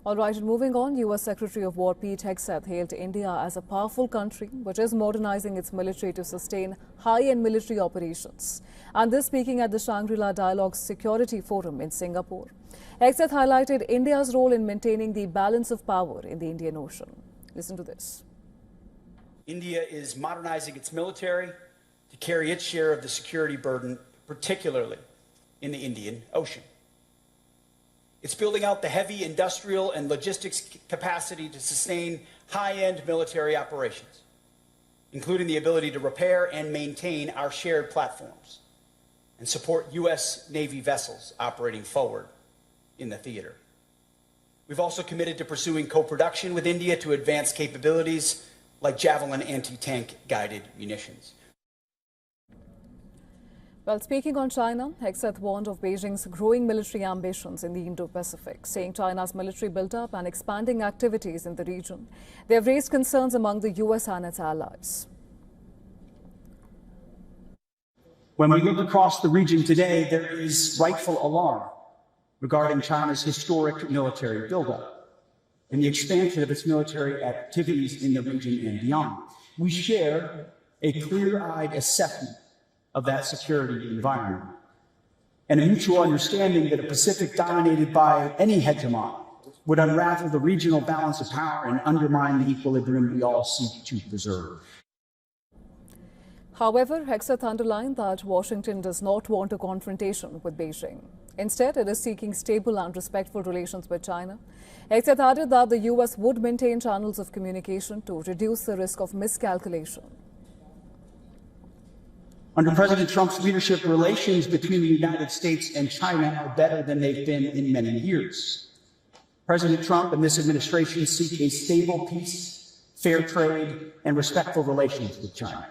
All right, and moving on, U.S. Secretary of War Pete Hegseth hailed India as a powerful country which is modernizing its military to sustain high-end military operations. And this speaking at the Shangri-La Dialogue Security Forum in Singapore. Hegseth highlighted India's role in maintaining the balance of power in the Indian Ocean. Listen to this. India is modernizing its military to carry its share of the security burden, particularly in the Indian Ocean. It's building out the heavy industrial and logistics capacity to sustain high-end military operations, including the ability to repair and maintain our shared platforms and support U.S. Navy vessels operating forward in the theater. We've also committed to pursuing co-production with India to advance capabilities like Javelin anti-tank guided munitions. Well, speaking on China, Hegseth warned of Beijing's growing military ambitions in the Indo-Pacific, saying China's military build-up and expanding activities in the region. They have raised concerns among the U.S. and its allies. When we look across the region today, there is rightful alarm regarding China's historic military buildup and the expansion of its military activities in the region and beyond. We share a clear-eyed assessment of that security environment and a mutual understanding that a Pacific dominated by any hegemony would unravel the regional balance of power and undermine the equilibrium we all seek to preserve. However, Hegseth underlined that Washington does not want a confrontation with Beijing. Instead, it is seeking stable and respectful relations with China. Hegseth added that the U.S. would maintain channels of communication to reduce the risk of miscalculation. Under President Trump's leadership, relations between the United States and China are better than they've been in many years. President Trump and this administration seek a stable peace, fair trade, and respectful relations with China.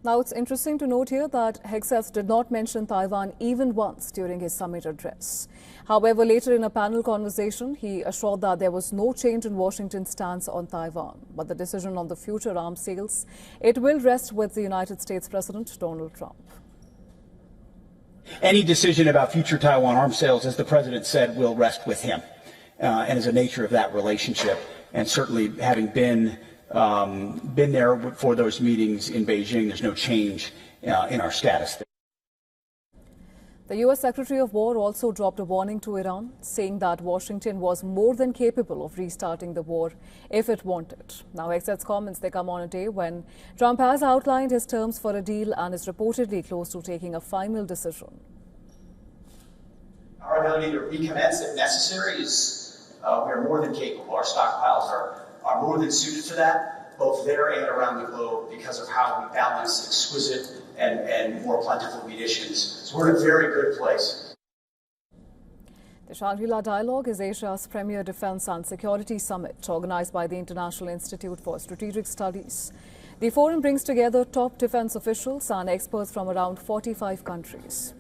Now, it's interesting to note here that Hegseth did not mention Taiwan even once during his summit address. However, later in a panel conversation, he assured that there was no change in Washington's stance on Taiwan. But the decision on the future arms sales, it will rest with the United States President Donald Trump. Any decision about future Taiwan arms sales, as the president said, will rest with him and is the nature of that relationship. And certainly having been there for those meetings in Beijing, there's no change in our status there. The U.S. Secretary of War also dropped a warning to Iran, saying that Washington was more than capable of restarting the war if it wanted. Now, Hegseth's comments, they come on a day when Trump has outlined his terms for a deal and is reportedly close to taking a final decision. Our ability to recommence if necessary is we are more than capable. Our stockpiles are more than suited to that, both there and around the globe, because of how we balance exquisite and more plentiful munitions. So we're in a very good place. The Shangri-La Dialogue is Asia's premier defense and security summit, organized by the International Institute for Strategic Studies. The forum brings together top defense officials and experts from around 45 countries.